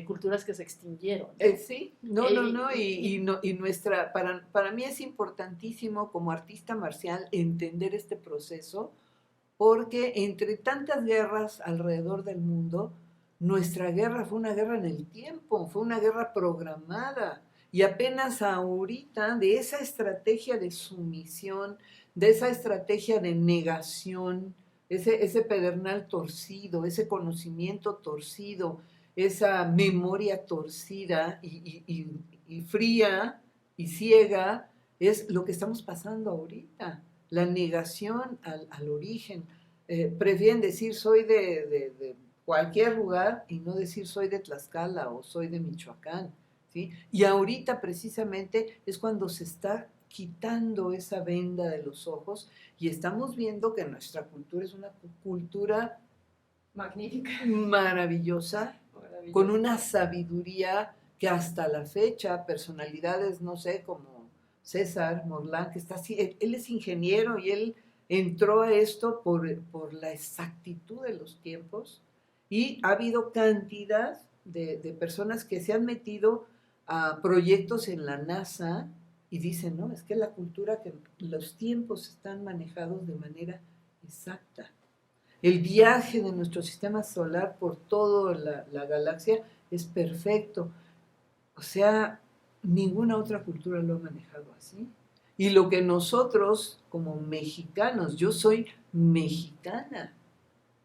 culturas que se extinguieron. Sí, y nuestra, para mí es importantísimo como artista marcial entender este proceso, porque entre tantas guerras alrededor del mundo, nuestra guerra fue una guerra en el tiempo, fue una guerra programada, y apenas ahorita de esa estrategia de sumisión, de esa estrategia de negación, ese pedernal torcido, ese conocimiento torcido, esa memoria torcida y fría y ciega, es lo que estamos pasando ahorita, la negación al origen. Prefieren decir soy de cualquier lugar y no decir soy de Tlaxcala o soy de Michoacán, ¿sí? Y ahorita precisamente es cuando se está quitando esa venda de los ojos y estamos viendo que nuestra cultura es una cultura Magnífica. maravillosa, con una sabiduría que hasta la fecha, personalidades, no sé, como César Morlán, que está así, él es ingeniero y él entró a esto por la exactitud de los tiempos, y ha habido cantidad de personas que se han metido a proyectos en la NASA y dicen, no, es que la cultura, que los tiempos están manejados de manera exacta. El viaje de nuestro sistema solar por toda la galaxia es perfecto. O sea, ninguna otra cultura lo ha manejado así. Y lo que nosotros, como mexicanos, yo soy mexicana.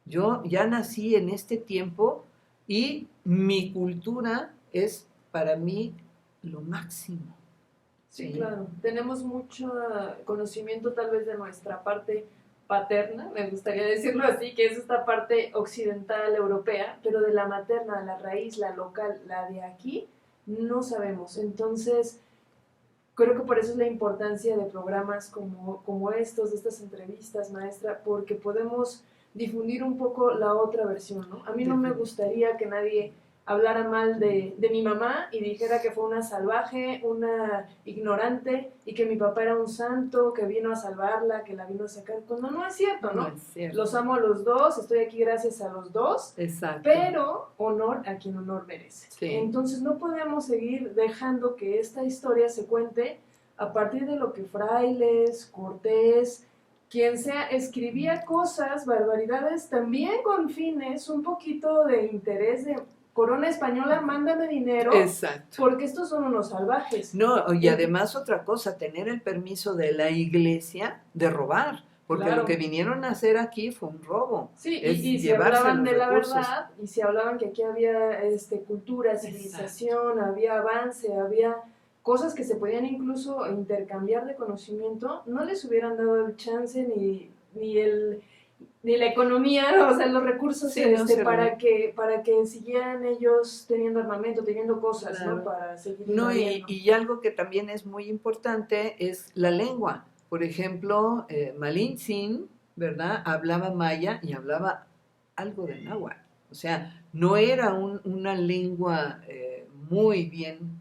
Yo ya nací en este tiempo y mi cultura es para mí lo máximo. Sí, claro. Tenemos mucho conocimiento tal vez de nuestra parte paterna, me gustaría decirlo así, que es esta parte occidental europea, pero de la materna, la raíz, la local, la de aquí, no sabemos. Entonces, creo que por eso es la importancia de programas como estos, de estas entrevistas, maestra, porque podemos difundir un poco la otra versión, ¿no? A mí no me gustaría que nadie hablara mal de mi mamá y dijera que fue una salvaje, una ignorante, y que mi papá era un santo, que vino a salvarla, que la vino a sacar, cuando no es cierto, ¿no? No es cierto. Los amo a los dos, estoy aquí gracias a los dos. Exacto. Pero honor a quien honor merece. Sí. Entonces no podemos seguir dejando que esta historia se cuente a partir de lo que frailes, Cortés, quien sea, escribía cosas, barbaridades, también con fines, un poquito de interés de corona española, mándame dinero. Exacto. Porque estos son unos salvajes. No, y además otra cosa, tener el permiso de la iglesia de robar, porque Claro. lo que vinieron a hacer aquí fue un robo. Sí, y si hablaban de la verdad, y si hablaban que aquí había cultura, civilización, había avance, había cosas que se podían incluso intercambiar de conocimiento, no les hubieran dado el chance ni la economía, o sea, los recursos Sí, no, para que siguieran ellos teniendo armamento, teniendo cosas, claro, ¿no? Para seguir no, y algo que también es muy importante es la lengua. Por ejemplo, Malintzin, ¿verdad? Hablaba maya y hablaba algo de náhuatl. O sea, no era una lengua muy bien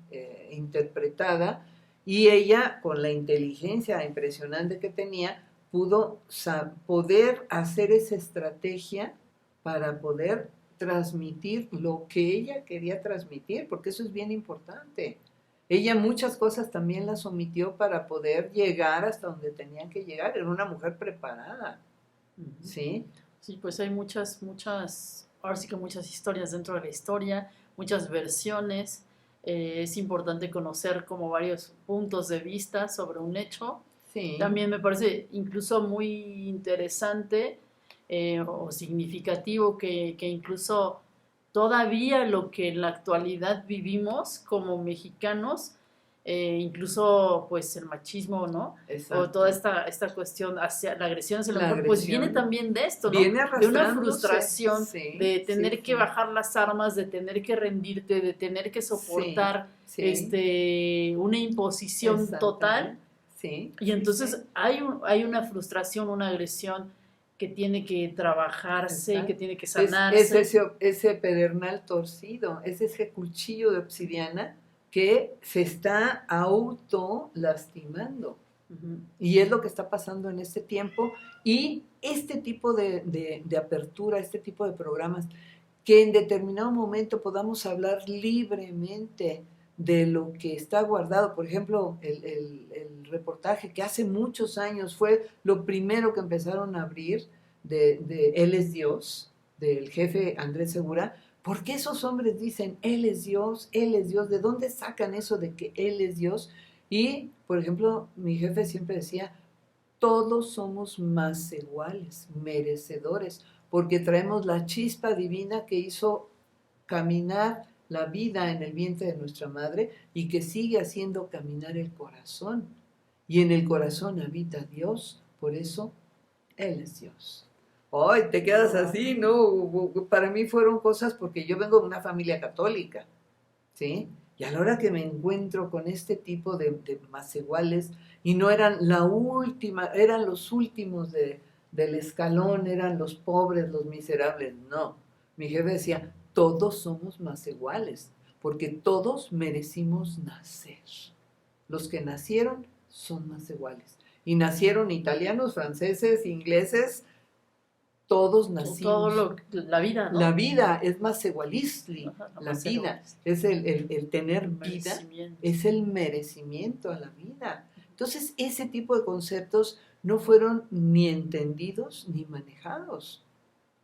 interpretada, y ella, con la inteligencia impresionante que tenía, pudo poder hacer esa estrategia para poder transmitir lo que ella quería transmitir, porque eso es bien importante. Ella muchas cosas también las omitió para poder llegar hasta donde tenía que llegar. Era una mujer preparada, ¿sí? Sí, pues hay muchas, ahora sí que muchas historias dentro de la historia, muchas versiones. Es importante conocer como varios puntos de vista sobre un hecho. Sí. También me parece incluso muy interesante o significativo que incluso todavía lo que en la actualidad vivimos como mexicanos, incluso pues el machismo, ¿no? Exacto. O toda esta cuestión hacia la agresión hacia la mujer, pues viene también de esto, ¿no? Viene de una frustración, sí, de tener que bajar las armas, de tener que rendirte, de tener que soportar una imposición total. Sí, y entonces hay una frustración, una agresión que tiene que trabajarse, exacto, que tiene que sanarse. Es ese pedernal torcido, es ese cuchillo de obsidiana que se está auto lastimando. Uh-huh. Y es lo que está pasando en este tiempo, y este tipo de apertura, este tipo de programas, que en determinado momento podamos hablar libremente de lo que está guardado. Por ejemplo, el reportaje que hace muchos años fue lo primero que empezaron a abrir de Él es Dios, del jefe Andrés Segura. ¿Por qué esos hombres dicen Él es Dios, Él es Dios? ¿De dónde sacan eso de que Él es Dios? Y, por ejemplo, mi jefe siempre decía, todos somos más iguales, merecedores, porque traemos la chispa divina que hizo caminar la vida en el vientre de nuestra madre y que sigue haciendo caminar el corazón. Y en el corazón habita Dios, por eso Él es Dios. ¡Ay, te quedas así! No, para mí fueron cosas porque yo vengo de una familia católica, ¿sí? Y a la hora que me encuentro con este tipo de maseguales, y no eran la última, eran los últimos del escalón, eran los pobres, los miserables, no. Mi jefe decía, todos somos maseguales, porque todos merecimos nacer. Los que nacieron son maseguales. Y nacieron italianos, franceses, ingleses, todos nacimos. La vida, ¿no? La vida es masegualistli, Ajá, la más vida iguales. es el tener El vida, merecimiento. es el merecimiento a la vida. Entonces, ese tipo de conceptos no fueron ni entendidos ni manejados.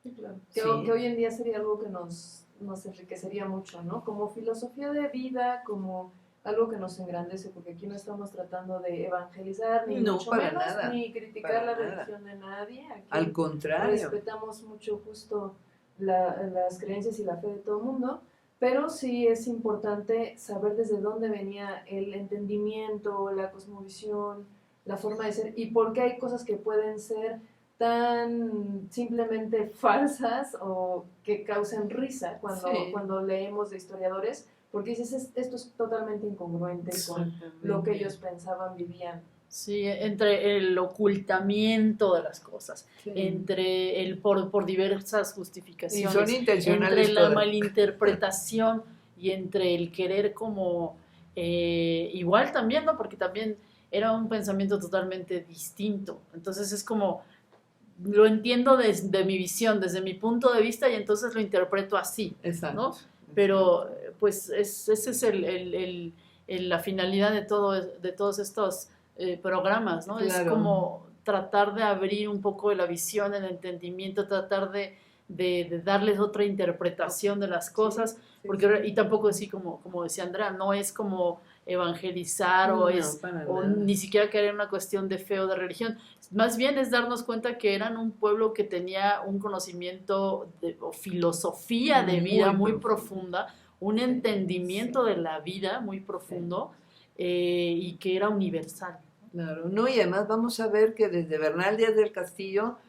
Sí, claro. Sí. Que hoy en día sería algo que nos enriquecería mucho, ¿no? Como filosofía de vida, como algo que nos engrandece, porque aquí no estamos tratando de evangelizar, ni No, mucho para menos, nada, ni criticar para la nada. religión de nadie. Aquí Al contrario. respetamos mucho justo las creencias y la fe de todo el mundo, pero sí es importante saber desde dónde venía el entendimiento, la cosmovisión, la forma de ser, y por qué hay cosas que pueden ser tan simplemente falsas o que causan risa cuando leemos de historiadores, porque dices, esto es totalmente incongruente con lo que ellos pensaban, vivían. Sí, entre el ocultamiento de las cosas, Sí. entre el por diversas justificaciones, y son intencionales entre la todas. malinterpretación y entre el querer como igual también, ¿no? Porque también era un pensamiento totalmente distinto. Entonces es como, lo entiendo desde mi visión, desde mi punto de vista y entonces lo interpreto así, Exacto. ¿no? Pero pues ese es la finalidad de todos estos programas, ¿no? Claro. Es como tratar de abrir un poco la visión, el entendimiento, tratar de darles otra interpretación de las cosas, Sí, porque y tampoco así como decía Andrea, no es como evangelizar o ni siquiera que era una cuestión de fe o de religión, más bien es darnos cuenta que eran un pueblo que tenía un conocimiento o filosofía de vida muy profunda, un entendimiento de la vida muy profundo y que era universal. Claro, no, y además vamos a ver que desde Bernal Díaz del Castillo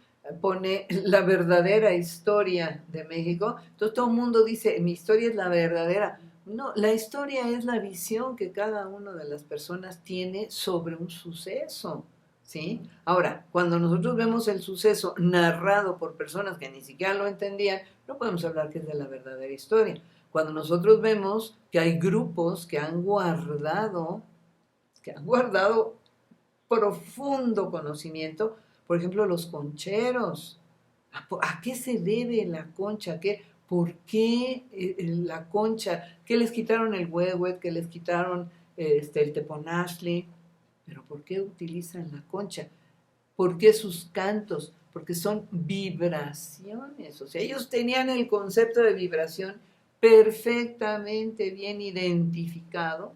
pone la verdadera historia de México. Entonces todo el mundo dice, mi historia es la verdadera. No, la historia es la visión que cada una de las personas tiene sobre un suceso, ¿sí? Ahora, cuando nosotros vemos el suceso narrado por personas que ni siquiera lo entendían, no podemos hablar que es de la verdadera historia. Cuando nosotros vemos que hay grupos que han guardado profundo conocimiento, por ejemplo, los concheros. ¿A qué se debe la concha? ¿Por qué la concha? ¿Qué les quitaron el huehuet? ¿Qué les quitaron el teponazli? ¿Pero por qué utilizan la concha? ¿Por qué sus cantos? Porque son vibraciones. O sea, ellos tenían el concepto de vibración perfectamente bien identificado,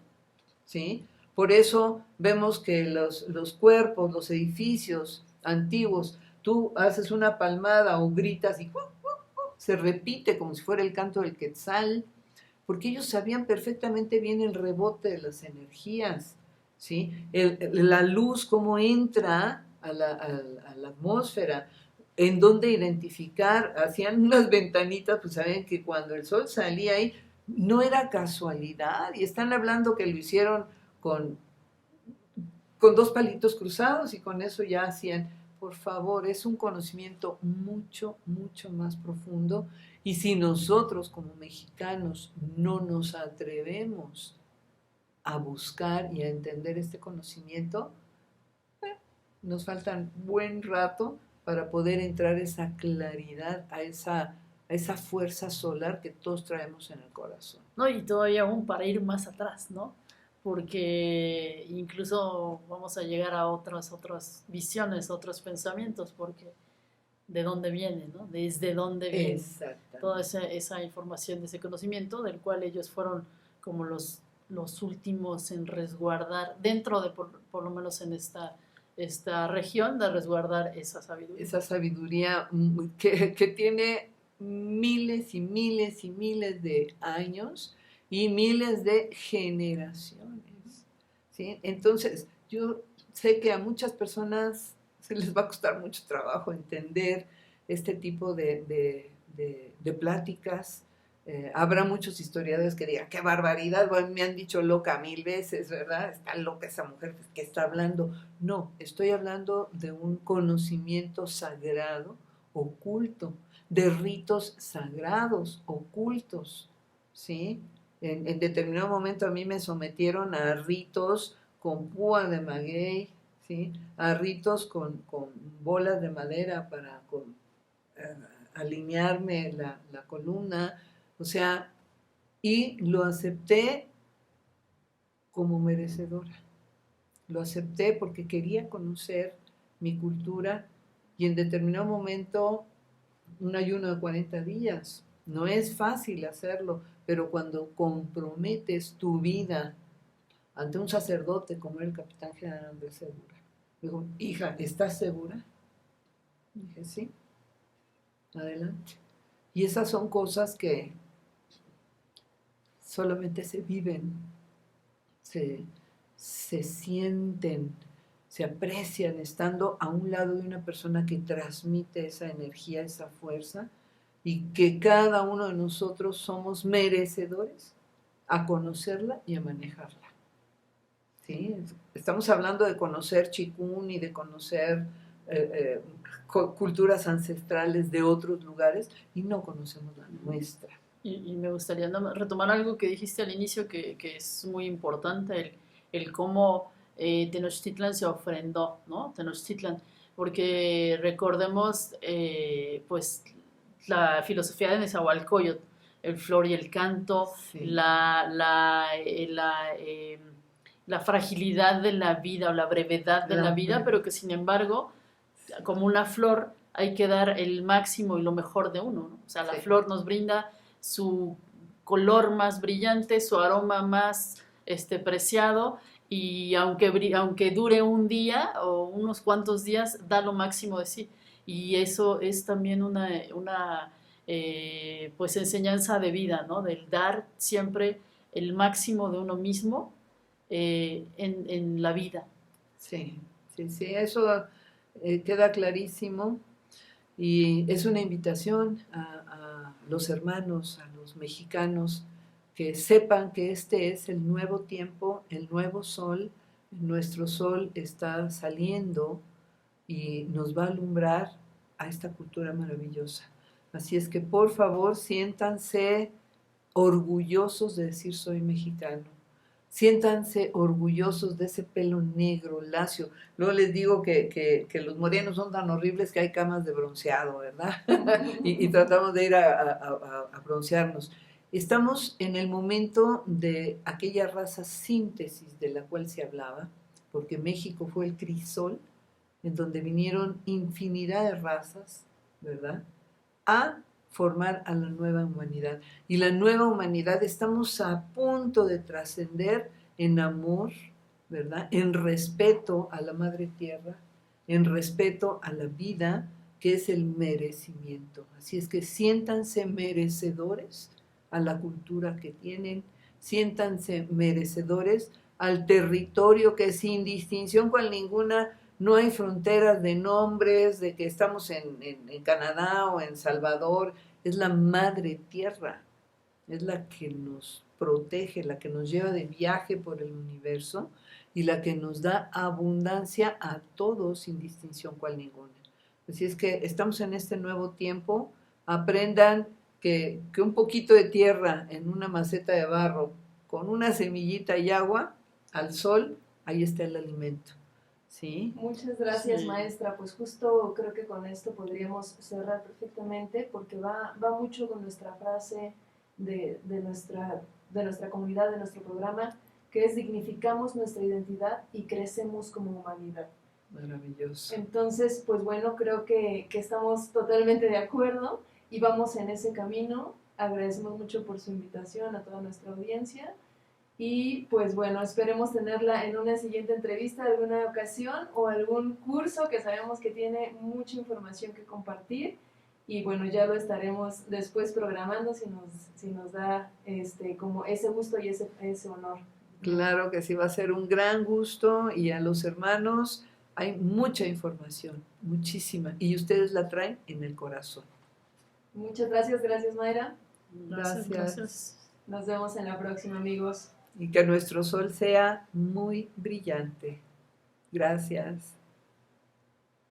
¿sí? Por eso vemos que los cuerpos, los edificios antiguos, tú haces una palmada o gritas y se repite como si fuera el canto del quetzal, porque ellos sabían perfectamente bien el rebote de las energías, ¿sí? La luz, cómo entra a la atmósfera, en dónde identificar, hacían unas ventanitas, pues saben que cuando el sol salía ahí, no era casualidad, y están hablando que lo hicieron con 2 palitos cruzados y con eso ya hacían. Por favor, es un conocimiento mucho, mucho más profundo, y si nosotros como mexicanos no nos atrevemos a buscar y a entender este conocimiento, nos falta un buen rato para poder entrar a esa claridad, a esa fuerza solar que todos traemos en el corazón. No, y todavía aún para ir más atrás, ¿no? Porque incluso vamos a llegar a otras visiones, otros pensamientos, porque de dónde viene, ¿no? Desde dónde viene toda esa información, ese conocimiento, del cual ellos fueron como los últimos en resguardar, dentro de, por lo menos en esta región, de resguardar esa sabiduría. Esa sabiduría que tiene miles y miles y miles de años y miles de generaciones, ¿sí? Entonces, yo sé que a muchas personas se les va a costar mucho trabajo entender este tipo de pláticas, Habrá muchos historiadores que digan, qué barbaridad, bueno, me han dicho loca 1000 veces, ¿verdad? Está loca esa mujer que está hablando. No, estoy hablando de un conocimiento sagrado, oculto, de ritos sagrados, ocultos, ¿sí? En determinado momento a mí me sometieron a ritos con púa de maguey, ¿sí? A ritos con bolas de madera para alinearme la columna, o sea, y lo acepté como merecedora. Lo acepté porque quería conocer mi cultura y en determinado momento un ayuno de 40 días. No es fácil hacerlo, pero cuando comprometes tu vida ante un sacerdote como el capitán general Andrés Segura, dijo, hija, ¿estás segura? Dije, sí, adelante. Y esas son cosas que solamente se viven, se sienten, se aprecian estando a un lado de una persona que transmite esa energía, esa fuerza, y que cada uno de nosotros somos merecedores a conocerla y a manejarla. ¿Sí? Estamos hablando de conocer Chikun y de conocer culturas ancestrales de otros lugares y no conocemos la nuestra. Y me gustaría retomar algo que dijiste al inicio que es muy importante, el cómo Tenochtitlan se ofrendó, ¿no? Tenochtitlan, porque recordemos pues la filosofía de Nezahualcóyotl, el flor y el canto, Sí. La fragilidad de la vida o la brevedad de la vida, pero que sin embargo, como una flor, hay que dar el máximo y lo mejor de uno, ¿no? O sea, la Sí. flor nos brinda su color más brillante, su aroma más preciado, y aunque dure un día o unos cuantos días, da lo máximo de sí. Y eso es también una pues enseñanza de vida, ¿no? Del dar siempre el máximo de uno mismo en la vida. Sí, sí, sí, eso queda clarísimo y es una invitación a los hermanos, a los mexicanos, que sepan que este es el nuevo tiempo, el nuevo sol, nuestro sol está saliendo y nos va a alumbrar a esta cultura maravillosa. Así es que por favor siéntanse orgullosos de decir soy mexicano. Siéntanse orgullosos de ese pelo negro, lacio. Luego les digo que los morenos son tan horribles que hay camas de bronceado, ¿verdad? y tratamos de ir a broncearnos. Estamos en el momento de aquella raza síntesis de la cual se hablaba, porque México fue el crisol en donde vinieron infinidad de razas, ¿verdad? A formar a la nueva humanidad. Y la nueva humanidad estamos a punto de trascender en amor, ¿verdad? En respeto a la madre tierra, en respeto a la vida, que es el merecimiento. Así es que siéntanse merecedores a la cultura que tienen, siéntanse merecedores al territorio que sin distinción con ninguna. No hay fronteras de nombres, de que estamos en Canadá o en Salvador. Es la madre tierra, es la que nos protege, la que nos lleva de viaje por el universo y la que nos da abundancia a todos sin distinción cual ninguna. Así es que estamos en este nuevo tiempo. Aprendan que un poquito de tierra en una maceta de barro con una semillita y agua al sol, ahí está el alimento. Sí. Muchas gracias, Sí. maestra. Pues justo creo que con esto podríamos cerrar perfectamente porque va mucho con nuestra frase de nuestra comunidad, de nuestro programa, que es dignificamos nuestra identidad y crecemos como humanidad. Maravilloso. Entonces, pues bueno, creo que estamos totalmente de acuerdo y vamos en ese camino. Agradecemos mucho por su invitación a toda nuestra audiencia. Y pues bueno, esperemos tenerla en una siguiente entrevista, alguna ocasión o algún curso que sabemos que tiene mucha información que compartir. Y bueno, ya lo estaremos después programando si nos da como ese gusto y ese honor. Claro que sí, va a ser un gran gusto y a los hermanos hay mucha información, muchísima, y ustedes la traen en el corazón. Muchas gracias, Mayra. Gracias. Nos vemos en la próxima, amigos. Y que nuestro sol sea muy brillante. Gracias.